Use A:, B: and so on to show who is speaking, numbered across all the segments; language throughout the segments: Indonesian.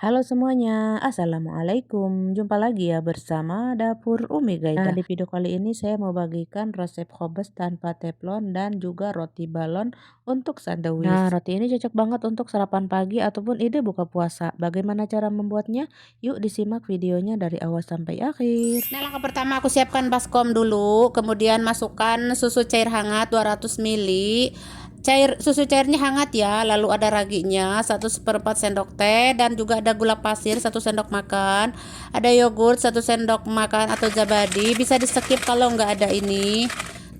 A: Halo semuanya, Assalamualaikum. Jumpa lagi ya bersama Dapur Umi Gaida. Nah, di video kali ini saya mau bagikan resep khobes tanpa teflon dan juga roti balon untuk sandwich. Nah, roti ini cocok banget untuk sarapan pagi ataupun ide buka puasa. Bagaimana cara membuatnya? Yuk disimak videonya dari awal sampai akhir.
B: Nah, langkah pertama aku siapkan baskom dulu, kemudian masukkan susu cair hangat 200 ml. Susu cairnya hangat ya, lalu ada raginya 1/4 sendok teh dan juga ada gula pasir 1 sendok makan. Ada yogurt 1 sendok makan atau zabadi, bisa di skip kalau nggak ada ini.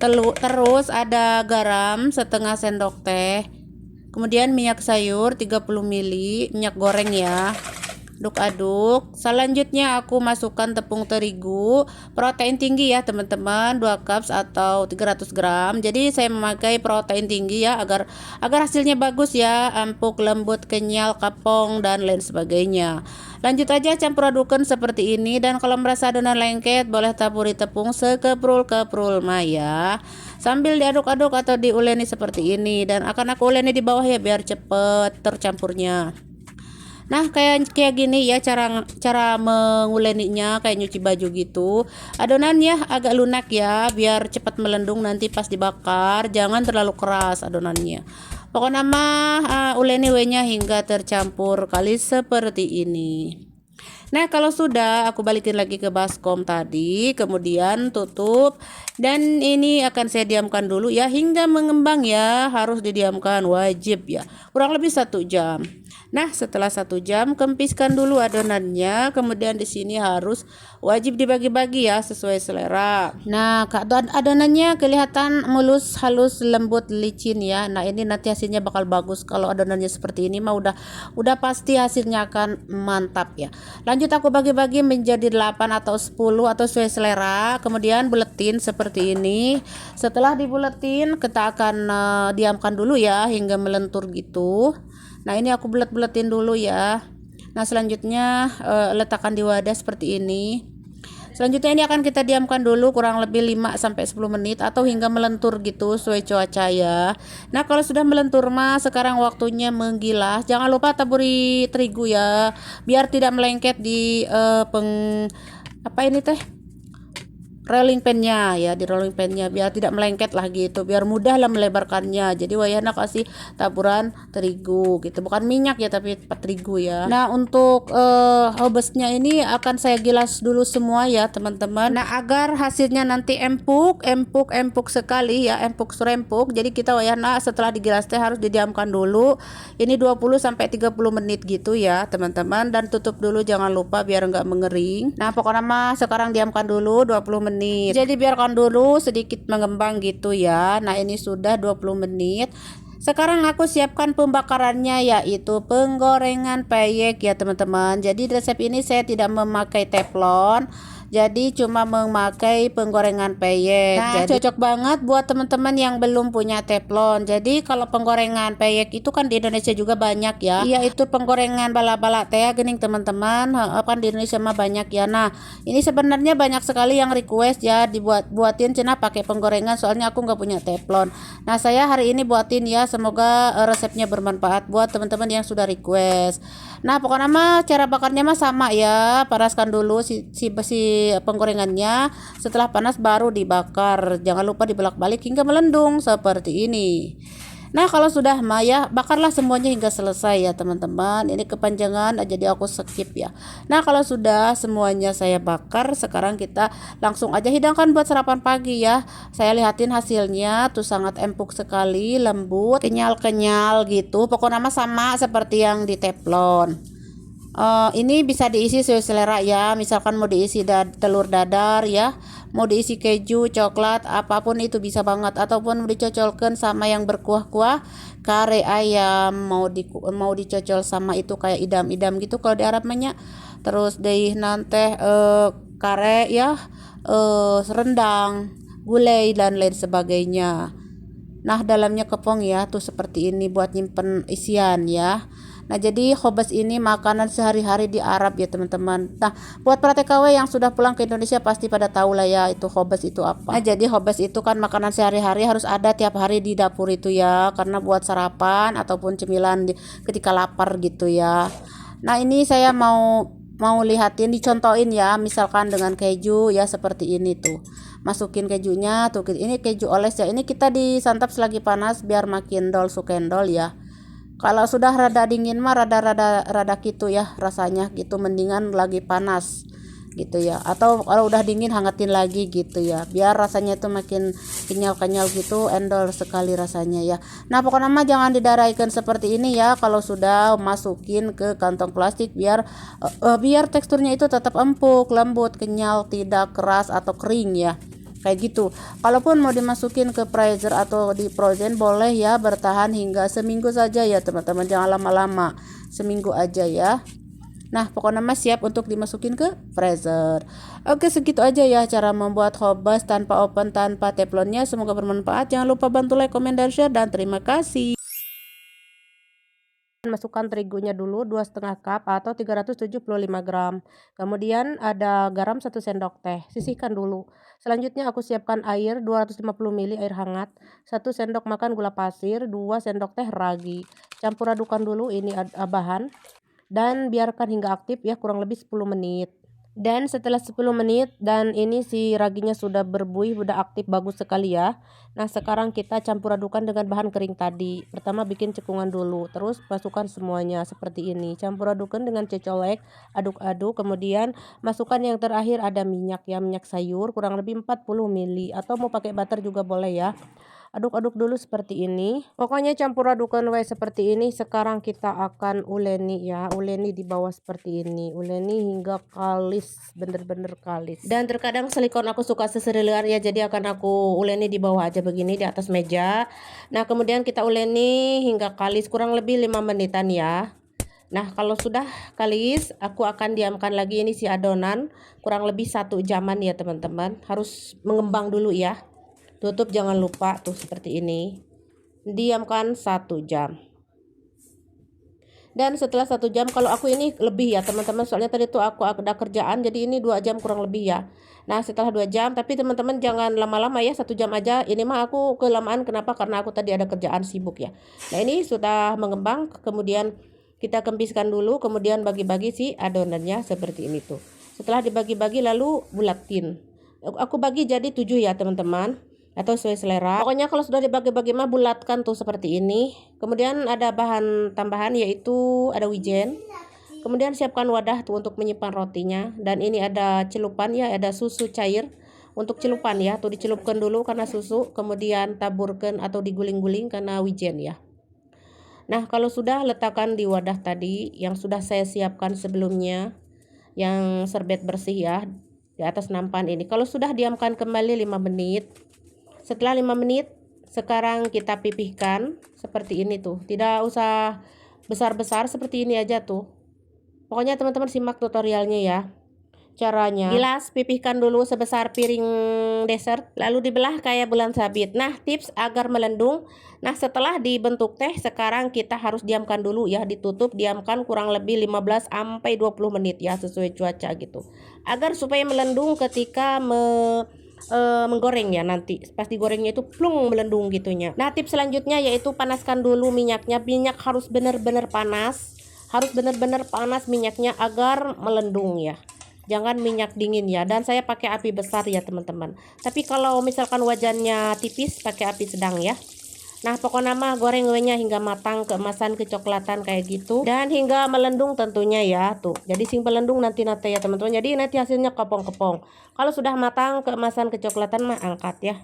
B: Terus ada garam setengah sendok teh. Kemudian minyak sayur 30 ml, minyak goreng ya. Aduk-aduk. Selanjutnya aku masukkan tepung terigu, protein tinggi ya teman-teman, 2 cups atau 300 gram. Jadi saya memakai protein tinggi ya agar hasilnya bagus ya, empuk, lembut, kenyal, kapong dan lain sebagainya. Lanjut aja campur adukkan seperti ini, dan kalau merasa adonan lengket boleh taburi tepung sekeprul-keprul ya. Sambil diaduk-aduk atau diuleni seperti ini, dan akan aku uleni di bawah ya biar cepet tercampurnya. Nah, kayak gini ya cara menguleninya, kayak nyuci baju gitu. Adonannya agak lunak ya, biar cepat melendung nanti pas dibakar. Jangan terlalu keras adonannya. Pokoknya mah uleni nya hingga tercampur kali seperti ini. Nah, kalau sudah aku balikin lagi ke baskom tadi, kemudian tutup, dan ini akan saya diamkan dulu ya hingga mengembang ya, harus didiamkan wajib ya, kurang lebih 1 jam. Nah, setelah 1 jam kempiskan dulu adonannya, kemudian di sini harus wajib dibagi-bagi ya sesuai selera. Nah, adonannya kelihatan mulus, halus, lembut, licin ya. Nah, ini nanti hasilnya bakal bagus. Kalau adonannya seperti ini mah udah pasti hasilnya akan mantap ya. Lanjut aku bagi-bagi menjadi 8 atau 10 atau sesuai selera, kemudian buletin seperti ini. Setelah dibuletin kita akan diamkan dulu ya hingga melentur gitu. Nah, ini aku bulet-buletin dulu ya. Nah, selanjutnya letakkan di wadah seperti ini. Selanjutnya ini akan kita diamkan dulu kurang lebih 5 sampai 10 menit atau hingga melentur gitu sesuai cuaca ya. Nah, kalau sudah melentur mah sekarang waktunya menggilas. Jangan lupa taburi terigu ya, biar tidak melengket di apa ini teh, rolling pinnya ya, di rolling pinnya biar tidak melengket lah gitu, biar mudah lah melebarkannya. Jadi wayana kasih taburan terigu gitu, bukan minyak ya tapi terigu ya. Nah, untuk hobesnya ini akan saya gilas dulu semua ya teman-teman. Nah, agar hasilnya nanti empuk sekali ya, empuk serempuk. Jadi kita wayana setelah digilas teh harus didiamkan dulu ini 20 sampai 30 menit gitu ya teman-teman, dan tutup dulu jangan lupa biar enggak mengering. Nah, pokoknya mah sekarang diamkan dulu 20 menit. Jadi biarkan dulu sedikit mengembang gitu ya. Nah, ini sudah 20 menit. Sekarang aku siapkan pembakarannya, yaitu penggorengan peyek ya teman-teman. Jadi resep ini saya tidak memakai teflon, jadi cuma memakai penggorengan peyek. Nah, jadi cocok banget buat teman-teman yang belum punya teflon. Jadi kalau penggorengan peyek itu kan di Indonesia juga banyak ya. Iya, itu penggorengan bala-bala teh gening teman-teman. Kan di Indonesia mah banyak ya. Nah, ini sebenarnya banyak sekali yang request ya buatin cina pakai penggorengan, soalnya aku nggak punya teflon. Nah, saya hari ini buatin ya, semoga resepnya bermanfaat buat teman-teman yang sudah request. Nah, pokoknya mah cara bakarnya mah sama ya. Panaskan dulu si penggorengannya. Setelah panas baru dibakar. Jangan lupa dibolak-balik hingga melendung seperti ini. Nah, kalau sudah ya bakarlah semuanya hingga selesai ya teman-teman. Ini kepanjangan jadi aku skip ya. Nah, kalau sudah semuanya saya bakar, sekarang kita langsung aja hidangkan buat sarapan pagi ya. Saya lihatin hasilnya tuh sangat empuk sekali, lembut, kenyal-kenyal gitu. Pokoknya mah sama seperti yang di teflon. Ini bisa diisi sesuai selera ya. Misalkan mau diisi telur dadar ya, mau diisi keju, coklat, apapun itu bisa banget. Ataupun mau dicocolkan sama yang berkuah-kuah, kare ayam, mau dicocol sama itu kayak idam-idam gitu kalau di Arab banyak. Terus deh nanti kare ya, rendang, gulai dan lain sebagainya. Nah, dalamnya kepong ya, tuh seperti ini buat nyimpen isian ya. Nah, jadi khobes ini makanan sehari-hari di Arab ya teman-teman. Nah, buat para TKW yang sudah pulang ke Indonesia pasti pada tahu lah ya itu khobes itu apa. Nah, jadi khobes itu kan makanan sehari-hari, harus ada tiap hari di dapur itu ya, karena buat sarapan ataupun cemilan ketika lapar gitu ya. Nah, ini saya mau lihatin, dicontohin ya, misalkan dengan keju ya, seperti ini tuh. Masukin kejunya tuh, ini keju oles ya, ini kita disantap selagi panas biar makin dol sukendol ya. Kalau sudah rada dingin mah rada gitu ya rasanya gitu, mendingan lagi panas gitu ya, atau kalau udah dingin hangatin lagi gitu ya, biar rasanya itu makin kenyal-kenyal gitu, endol sekali rasanya ya. Nah, pokoknya mah jangan didaraikan seperti ini ya, kalau sudah masukin ke kantong plastik biar teksturnya itu tetap empuk, lembut, kenyal, tidak keras atau kering ya, kayak gitu. Kalaupun mau dimasukin ke freezer atau di frozen boleh ya, bertahan hingga seminggu saja ya teman-teman, jangan lama-lama, seminggu aja ya. Nah, pokoknya mas siap untuk dimasukin ke freezer. Oke, segitu aja ya cara membuat hobas tanpa oven, tanpa teflonnya. Semoga bermanfaat. Jangan lupa bantu like, comment, dan share, dan terima kasih.
A: Masukkan terigunya dulu 2,5 cup atau 375 gram. Kemudian ada garam 1 sendok teh, sisihkan dulu. Selanjutnya aku siapkan air 250 ml air hangat, 1 sendok makan gula pasir, 2 sendok teh ragi. Campur adukan dulu ini bahan dan biarkan hingga aktif ya, kurang lebih 10 menit. Dan setelah 10 menit dan ini si raginya sudah berbuih, sudah aktif, bagus sekali ya. Nah, sekarang kita campur adukan dengan bahan kering tadi. Pertama bikin cekungan dulu, terus masukkan semuanya seperti ini. Campur adukan dengan cecolek, aduk-aduk, kemudian masukkan yang terakhir ada minyak ya, minyak sayur kurang lebih 40 ml atau mau pakai butter juga boleh ya. Aduk-aduk dulu seperti ini. Pokoknya campur adukan seperti ini. Sekarang kita akan uleni ya. Uleni di bawah seperti ini. Uleni hingga kalis, bener-bener kalis. Dan terkadang silikon aku suka seserilir ya, jadi akan aku uleni di bawah aja begini, di atas meja. Nah, kemudian kita uleni hingga kalis kurang lebih 5 menitan ya. Nah, kalau sudah kalis, aku akan diamkan lagi ini si adonan kurang lebih 1 jaman ya teman-teman. Harus mengembang dulu ya. Tutup jangan lupa tuh seperti ini. Diamkan 1 jam. Dan setelah 1 jam, kalau aku ini lebih ya teman-teman, soalnya tadi tuh aku ada kerjaan, jadi ini 2 jam kurang lebih ya. Nah, setelah 2 jam, tapi teman-teman jangan lama-lama ya, 1 jam aja. Ini mah aku kelamaan, kenapa? Karena aku tadi ada kerjaan sibuk ya. Nah, ini sudah mengembang, kemudian kita kempiskan dulu, kemudian bagi-bagi si adonannya seperti ini tuh. Setelah dibagi-bagi lalu bulatin. Aku bagi jadi 7 ya teman-teman, atau sesuai selera. Pokoknya kalau sudah dibagi-bagi mah bulatkan tuh seperti ini. Kemudian ada bahan tambahan yaitu ada wijen. Kemudian siapkan wadah tuh untuk menyimpan rotinya, dan ini ada celupan ya, ada susu cair untuk celupan ya, tuh dicelupkan dulu karena susu, kemudian taburkan atau diguling-guling karena wijen ya. Nah, kalau sudah letakkan di wadah tadi yang sudah saya siapkan sebelumnya, yang serbet bersih ya, di atas nampan ini. Kalau sudah diamkan kembali 5 menit. Setelah 5 menit, sekarang kita pipihkan seperti ini tuh. Tidak usah besar-besar, seperti ini aja tuh. Pokoknya teman-teman simak tutorialnya ya. Caranya, gelas pipihkan dulu sebesar piring dessert, lalu dibelah kayak bulan sabit. Nah, tips agar melendung. Nah, setelah dibentuk teh, sekarang kita harus diamkan dulu ya, ditutup, diamkan kurang lebih 15 sampai 20 menit ya, sesuai cuaca gitu. Agar supaya melendung ketika menggoreng ya, nanti pas digorengnya itu plung melendung gitunya. Nah, tips selanjutnya yaitu panaskan dulu minyaknya. Minyak harus benar-benar panas, harus benar-benar panas minyaknya agar melendung ya, jangan minyak dingin ya. Dan saya pakai api besar ya teman-teman, tapi kalau misalkan wajannya tipis pakai api sedang ya. Nah, pokoknya mah goreng nya hingga matang, keemasan, kecoklatan kayak gitu, dan hingga melendung tentunya ya tuh. Jadi sing melendung nanti ya teman-teman, jadi nanti hasilnya kepong-kepong. Kalau sudah matang, keemasan, kecoklatan mah angkat ya.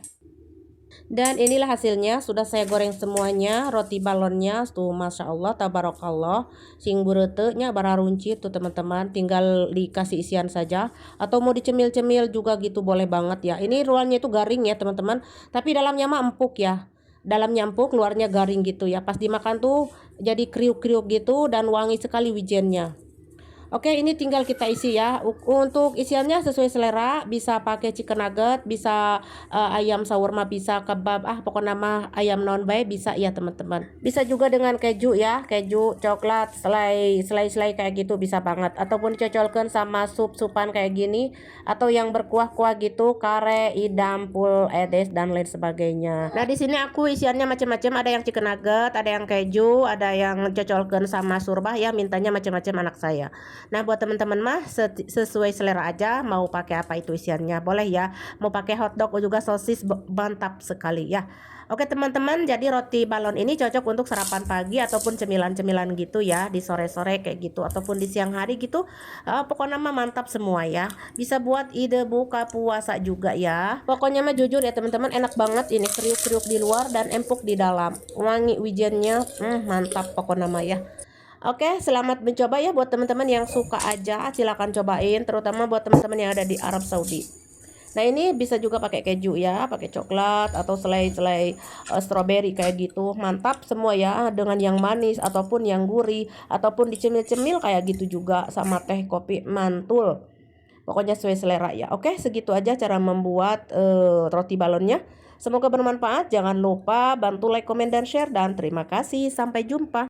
A: Dan inilah hasilnya, sudah saya goreng semuanya. Roti balonnya tuh masya Allah tabarakallah, sing buretenya bararunci tuh teman-teman, tinggal dikasih isian saja atau mau dicemil-cemil juga gitu boleh banget ya. Ini luarnya itu garing ya teman-teman, tapi dalamnya mah empuk ya. Dalamnya empuk, luarnya garing gitu ya. Pas dimakan tuh jadi kriuk-kriuk gitu dan wangi sekali wijennya.
B: Oke, ini tinggal kita isi ya. Untuk isiannya sesuai selera, bisa pakai chicken nugget, bisa ayam shawarma, bisa kebab, pokoknya mah ayam non bay bisa ya teman-teman. Bisa juga dengan keju ya, keju, coklat, selai kayak gitu bisa banget. Ataupun cocolkan sama sup-supan kayak gini, atau yang berkuah-kuah gitu, kare, idam, pul, edes dan lain sebagainya. Nah, di sini aku isiannya macam-macam, ada yang chicken nugget, ada yang keju, ada yang cocolkan sama surbah ya, mintanya macam-macam anak saya. Nah, buat teman-teman mah sesuai selera aja, mau pakai apa itu isiannya boleh ya. Mau pakai hotdog juga sosis, mantap sekali ya. Oke teman-teman, jadi roti balon ini cocok untuk sarapan pagi ataupun cemilan-cemilan gitu ya, di sore-sore kayak gitu ataupun di siang hari gitu. Pokoknya mah mantap semua ya. Bisa buat ide buka puasa juga ya. Pokoknya mah jujur ya teman-teman, enak banget ini, kriuk-kriuk di luar dan empuk di dalam. Wangi wijennya, mantap pokoknya mah ya. Oke, selamat mencoba ya buat teman-teman yang suka aja, silakan cobain, terutama buat teman-teman yang ada di Arab Saudi. Nah, ini bisa juga pakai keju ya, pakai coklat atau selai stroberi kayak gitu. Mantap semua ya, dengan yang manis ataupun yang gurih ataupun dicemil-cemil kayak gitu juga sama teh kopi mantul. Pokoknya sesuai selera ya. Oke, segitu aja cara membuat roti balonnya. Semoga bermanfaat. Jangan lupa bantu like, komen, dan share, dan terima kasih. Sampai jumpa.